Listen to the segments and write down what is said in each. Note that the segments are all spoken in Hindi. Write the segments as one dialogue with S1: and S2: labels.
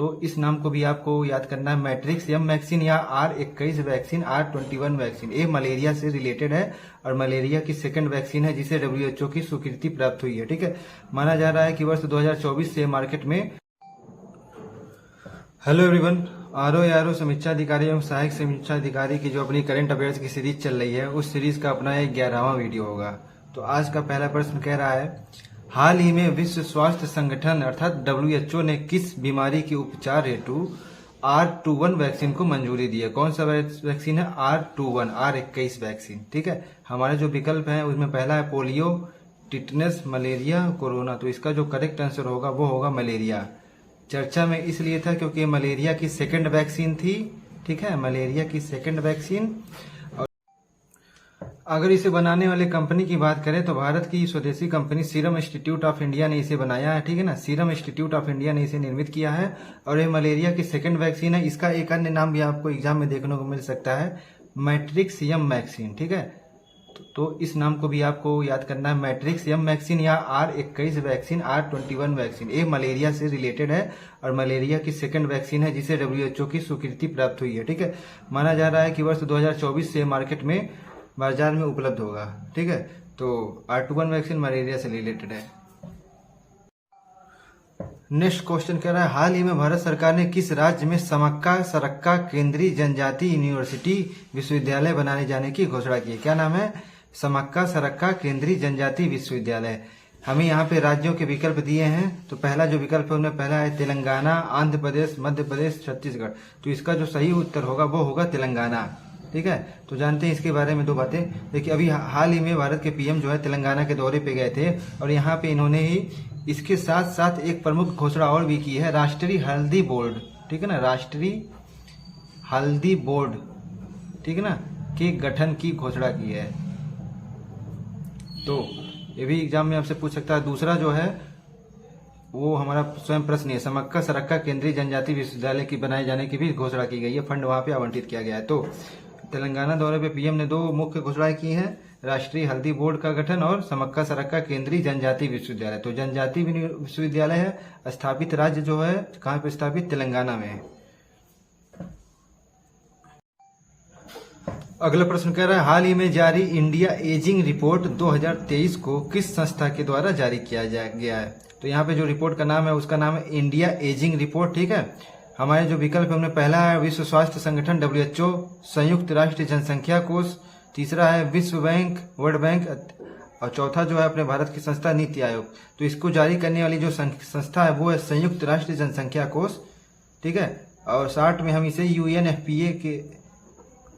S1: तो इस नाम को भी आपको याद करना है, मैट्रिक्स एम वैक्सीन या R21 वैक्सीन, R21 वैक्सीन। ये मलेरिया से रिलेटेड है और मलेरिया की सेकंड वैक्सीन है जिसे WHO की स्वीकृति प्राप्त हुई है। ठीक है, माना जा रहा है कि वर्ष 2024 से मार्केट में। हेलो एवरीवन, आरओ समीक्षा अधिकारी एवं सहायक समीक्षा अधिकारी की जो अपनी करंट अफेयर्स की सीरीज चल रही है, उस सीरीज का अपना एक 11वां वीडियो होगा। तो आज का पहला प्रश्न कह रहा है, हाल ही में विश्व स्वास्थ्य संगठन अर्थात WHO ने किस बीमारी के उपचार हेतु R21 वैक्सीन को मंजूरी दी है? कौन सा वैक्सीन है? R21 vaccine. ठीक है, हमारे जो विकल्प हैं उसमें पहला है पोलियो, टिटनस, मलेरिया, कोरोना। तो इसका जो करेक्ट आंसर होगा वो होगा मलेरिया। चर्चा में इसलिए था क्योंकि मलेरिया की सेकंड वैक्सीन थी। ठीक है, मलेरिया की सेकंड वैक्सीन। और अगर इसे बनाने वाले कंपनी की बात करें तो भारत की स्वदेशी company serum institute of India ने इसे बनाया है। ठीक है ना, सीरम इंस्टीट्यूट ऑफ इंडिया ने इसे निर्मित किया है और ये मलेरिया की सेकंड वैक्सीन है। इसका एक अन्य नाम भी आपको एग्जाम में देखने को मिल सकता है, मैट्रिक्स एम वैक्सीन। ठीक है, तो इस नाम को भी आपको याद करना है, मैट्रिक्स एम वैक्सीन या R21 वैक्सीन, R21 वैक्सीन। ये मलेरिया से रिलेटेड है और मलेरिया की सेकंड वैक्सीन है जिसे WHO की स्वीकृति प्राप्त हुई है। ठीक है, माना जा रहा है कि वर्ष 2024 से मार्केट में बाजार में उपलब्ध होगा। ठीक है, तो R21 वैक्सीन मलेरिया से रिलेटेड है। नेक्स्ट क्वेश्चन कह रहा है, हाल ही में भारत सरकार ने किस राज्य में समक्का सरक्का केंद्रीय जनजाति यूनिवर्सिटी विश्वविद्यालय बनाने जाने की घोषणा की है? क्या नाम है? समक्का सरक्का केंद्रीय जनजाति विश्वविद्यालय। हमें यहाँ पे राज्यों के विकल्प दिए हैं। तो पहला जो विकल्प है उनमें पहला है तेलंगाना, आंध्र प्रदेश, मध्य प्रदेश, छत्तीसगढ़। तो इसका जो सही उत्तर होगा वो होगा तेलंगाना। ठीक है, तो जानते हैं इसके बारे में दो बातें। देखिए, अभी हाल ही में भारत के पीएम जो है तेलंगाना के दौरे पे गए थे और यहाँ पे इन्होंने ही इसके साथ साथ एक प्रमुख घोषणा और भी की है, राष्ट्रीय हल्दी बोर्ड। ठीक है ना, राष्ट्रीय हल्दी बोर्ड, ठीक है ना, के गठन की घोषणा की है। तो ये भी एग्जाम में आपसे पूछ सकता है। दूसरा जो है वो हमारा स्वयं प्रश्न है, समक्का सरक्का केंद्रीय जनजाति विश्वविद्यालय की बनाए जाने की भी घोषणा की गई है, फंड वहां पे आवंटित किया गया है। तो तेलंगाना दौरे पे पीएम ने दो मुख्य घोषणाएं की हैं, राष्ट्रीय हल्दी बोर्ड का गठन और समक्का सरक्का केंद्रीय जनजाति विश्वविद्यालय। तो जनजाति विश्वविद्यालय है, स्थापित राज्य जो है कहाँ पे स्थापित? तेलंगाना में है। अगला प्रश्न कह रहा है, हाल ही में जारी इंडिया एजिंग रिपोर्ट 2023 को किस संस्था के द्वारा जारी किया गया है? तो यहाँ पे जो रिपोर्ट का नाम है उसका नाम है इंडिया एजिंग रिपोर्ट। ठीक है, हमारे जो विकल्प है उनमें पहला है विश्व स्वास्थ्य संगठन WHO, संयुक्त राष्ट्र जनसंख्या कोष, तीसरा है विश्व बैंक, वर्ल्ड बैंक, और चौथा जो है अपने भारत की संस्था नीति आयोग। तो इसको जारी करने वाली जो संस्था है वो है संयुक्त राष्ट्र जनसंख्या कोष। ठीक है, और शॉर्ट में हम इसे UNFPA के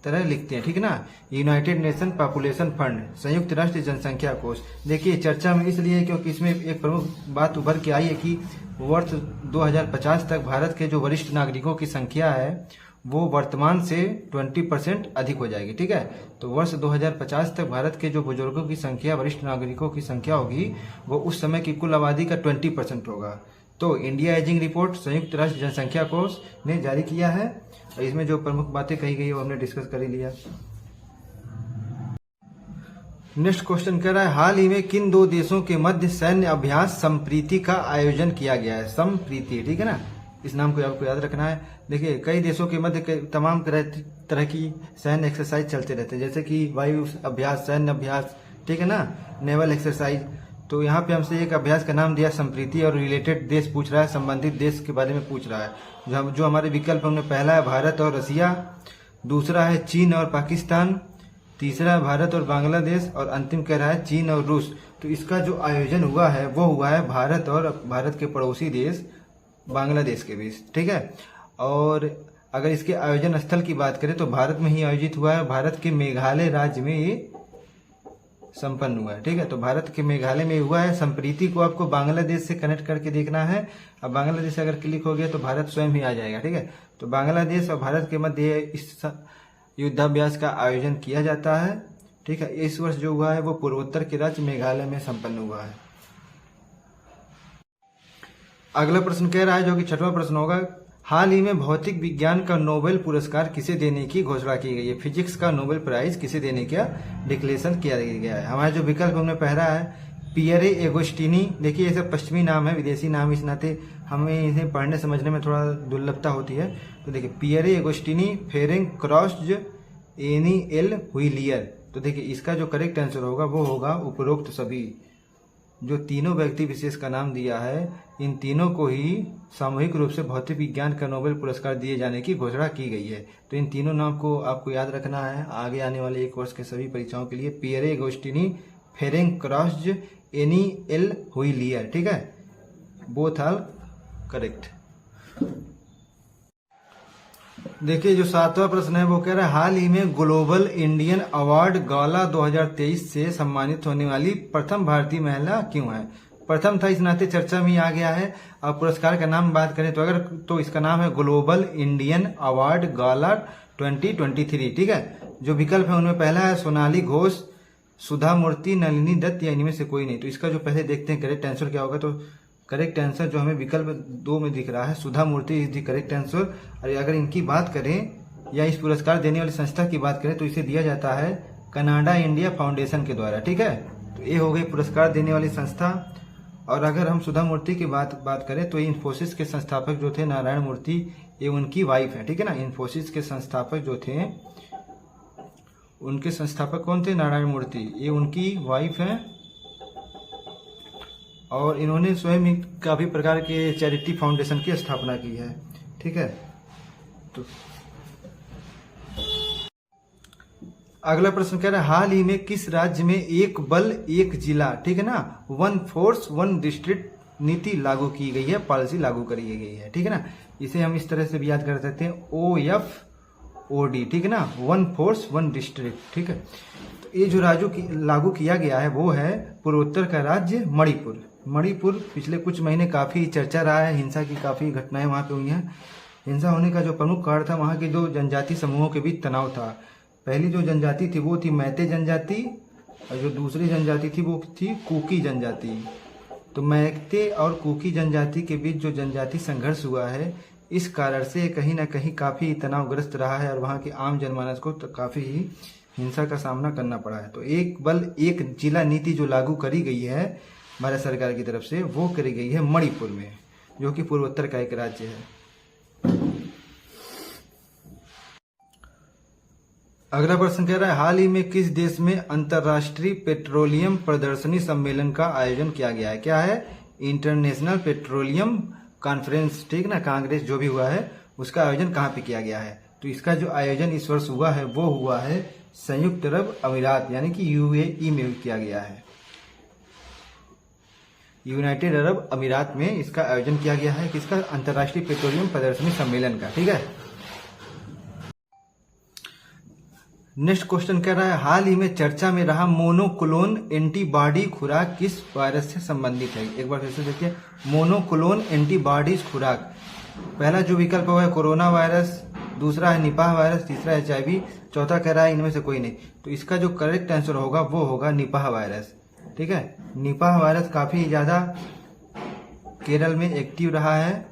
S1: तरह लिखते हैं। ठीक है ना, यूनाइटेड नेशन पॉपुलेशन फंड, संयुक्त राष्ट्र जनसंख्या कोष। देखिए, चर्चा में इसलिए क्योंकि इसमें एक प्रमुख बात उभर के आई है कि वर्ष 2050 तक भारत के जो वरिष्ठ नागरिकों की संख्या है वो वर्तमान से 20% अधिक हो जाएगी। ठीक है, तो वर्ष 2050 तक भारत के जो बुजुर्गों की संख्या, वरिष्ठ नागरिकों की संख्या होगी वो उस समय की कुल आबादी का 20% होगा। तो इंडिया एजिंग रिपोर्ट संयुक्त राष्ट्र जनसंख्या कोष ने जारी किया है और इसमें जो प्रमुख बातें कही गई है वो हमने डिस्कस कर ही लिया। नेक्स्ट क्वेश्चन कह रहा है, हाल ही में किन दो देशों के मध्य सैन्य अभ्यास संप्रीति का आयोजन किया गया है? संप्रीति, ठीक है ना, इस नाम को आपको याद रखना है। देखिए, कई देशों के मध्य तमाम तरह की सैन्य एक्सरसाइज चलते रहते हैं, जैसे कि वायु अभ्यास, सैन्य अभ्यास, ठीक है ना, नेवल एक्सरसाइज। तो यहाँ पे हमसे एक अभ्यास का नाम दिया संप्रीति और रिलेटेड देश पूछ रहा है, संबंधित देश के बारे में पूछ रहा है। जो हमारे विकल्प हमने पहला है भारत और रसिया, दूसरा है चीन और पाकिस्तान, तीसरा है भारत और बांग्लादेश और अंतिम कह रहा है चीन और रूस। तो इसका जो आयोजन हुआ है वो हुआ है भारत और भारत के पड़ोसी देश बांग्लादेश के बीच। ठीक है, और अगर इसके आयोजन स्थल की बात करें तो भारत में ही आयोजित हुआ है, भारत के मेघालय राज्य में ये संपन्न हुआ है। ठीक है, तो भारत के मेघालय में हुआ है। संप्रीति को आपको बांग्लादेश से कनेक्ट करके देखना है। अब बांग्लादेश अगर क्लिक हो गया तो भारत स्वयं ही आ जाएगा। ठीक है, तो बांग्लादेश और भारत के मध्य इस युद्धाभ्यास का आयोजन किया जाता है। ठीक है, इस वर्ष जो हुआ है वो पूर्वोत्तर के राज्य मेघालय में संपन्न हुआ है। अगला प्रश्न कह रहा है, जो कि 6वां प्रश्न होगा, हाल ही में भौतिक विज्ञान का नोबेल पुरस्कार किसे देने की घोषणा की गई है? फिजिक्स का नोबेल प्राइज किसे देने का डिक्लेरेशन किया गया है? हमारे जो विकल्प हमने पहला है पियरे एगोस्टिनी, देखिए ये सब पश्चिमी नाम है, विदेशी नाम, इस नाते हमें इन्हें पढ़ने समझने में थोड़ा दुर्लभता होती है। तो देखिए Pierre Agostini Ferenc Krausz Anne L'Huillier. तो देखिए इसका जो करेक्ट आंसर होगा वो होगा उपरोक्त सभी। जो तीनों व्यक्ति विशेष का नाम दिया है, इन तीनों को ही सामूहिक रूप से भौतिक विज्ञान का नोबेल पुरस्कार दिए जाने की घोषणा की गई है। तो इन तीनों नाम को आपको याद रखना है आगे आने वाले एक वर्ष के सभी परीक्षाओं के लिए। Pierre Agostini Ferenc Krausz Anne L'Huillier, ठीक है, बोथ आर करेक्ट। देखिए जो 7वां प्रश्न है वो कह रहा है हाल ही में ग्लोबल इंडियन अवार्ड गाला 2023 से सम्मानित होने वाली प्रथम भारतीय महिला क्यों है। प्रथम था इस नाते चर्चा में आ गया है। अब पुरस्कार का नाम बात करें तो इसका नाम है ग्लोबल इंडियन अवार्ड गाला 2023, ठीक है। जो विकल्प है उनमें पहला है सोनाली घोष, सुधा मूर्ति, नलिनी दत्त या इनमें से कोई नहीं। तो इसका जो पहले देखते हैं करेक्ट आंसर क्या होगा। तो करेक्ट आंसर जो हमें विकल्प 2 में दिख रहा है सुधा मूर्ति इज द करेक्ट आंसर। और अगर इनकी बात करें या इस पुरस्कार देने वाली संस्था की बात करें तो इसे दिया जाता है कनाडा इंडिया फाउंडेशन के द्वारा, ठीक है। तो ये हो गई पुरस्कार देने वाली संस्था। और अगर हम सुधा मूर्ति की बात करें तो इन्फोसिस के संस्थापक जो थे नारायण मूर्ति, ये उनकी वाइफ है, ठीक है ना। इन्फोसिस के संस्थापक जो थे, उनके संस्थापक कौन थे, नारायण मूर्ति, ये उनकी वाइफ है। और इन्होंने स्वयं ही काफी प्रकार के चैरिटी फाउंडेशन की स्थापना की है, ठीक है। तो अगला प्रश्न कह रहा है हाल ही में किस राज्य में एक बल एक जिला, ठीक है ना, 1 फोर्स 1 डिस्ट्रिक्ट नीति लागू की गई है, पॉलिसी लागू करी गई है, ठीक है ना। इसे हम इस तरह से भी याद कर सकते हैं OFOD, ठीक है ना, 1 फोर्स 1 डिस्ट्रिक्ट, ठीक है। तो ये जो लागू किया गया है वो है पूर्वोत्तर का राज्य मणिपुर। मणिपुर पिछले कुछ महीने काफी चर्चा रहा है, हिंसा की काफी घटनाएं वहां पे हुई हैं। हिंसा होने का जो प्रमुख कारण था वहां के जो जनजाति समूहों के बीच तनाव था। पहली जो जनजाति थी वो थी मैते जनजाति और जो दूसरी जनजाति थी वो थी कुकी जनजाति। तो मैते और कुकी जनजाति के बीच जो जनजाति संघर्ष हुआ है, इस कारण से कहीं ना कहीं काफी तनावग्रस्त रहा है और वहां के आम जनमानस को तो काफी ही हिंसा का सामना करना पड़ा है। तो एक बल एक जिला नीति जो लागू करी गई है भारत सरकार की तरफ से, वो करी गई है मणिपुर में, जो कि पूर्वोत्तर का एक राज्य है। अगला प्रश्न कह रहा है हाल ही में किस देश में अंतर्राष्ट्रीय पेट्रोलियम प्रदर्शनी सम्मेलन का आयोजन किया गया है। क्या है, इंटरनेशनल पेट्रोलियम कॉन्फ्रेंस, ठीक ना, कांग्रेस जो भी हुआ है उसका आयोजन कहाँ पे किया गया है। तो इसका जो आयोजन इस वर्ष हुआ है वो हुआ है संयुक्त अरब अमीरात यानी कि UAE में किया गया है। यूनाइटेड अरब अमीरात में इसका आयोजन किया गया है, किसका, अंतर्राष्ट्रीय पेट्रोलियम प्रदर्शनी सम्मेलन का, ठीक है। नेक्स्ट क्वेश्चन कह रहा है हाल ही में चर्चा में रहा मोनोक्लोन एंटीबॉडी खुराक किस वायरस से संबंधित है। एक बार फिर से देखिए, मोनोक्लोन एंटीबॉडी खुराक, पहला जो विकल्प है कोरोना वायरस, दूसरा है निपाह वायरस, तीसरा HIV, चौथा कह रहा है इनमें से कोई नहीं। तो इसका जो करेक्ट आंसर होगा वो होगा निपाह वायरस, ठीक है। निपाह वायरस काफी ज्यादा केरल में एक्टिव रहा है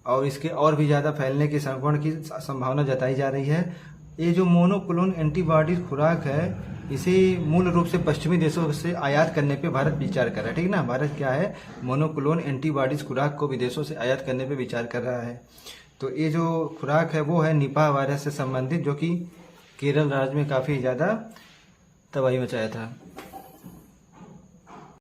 S1: और इसके और भी ज्यादा फैलने की संक्रमण की संभावना जताई जा रही है। ये जो मोनोक्लोन एंटीबॉडी खुराक है, इसे मूल रूप से पश्चिमी देशों से आयात करने पे भारत विचार कर रहा है, ठीक ना। भारत क्या है, मोनोक्लोन एंटीबॉडीज खुराक को विदेशों से आयात करने पे विचार कर रहा है। तो ये जो खुराक है वो है निपाह वायरस से संबंधित, जो कि केरल राज्य में काफी ज्यादा तबाही मचाया था।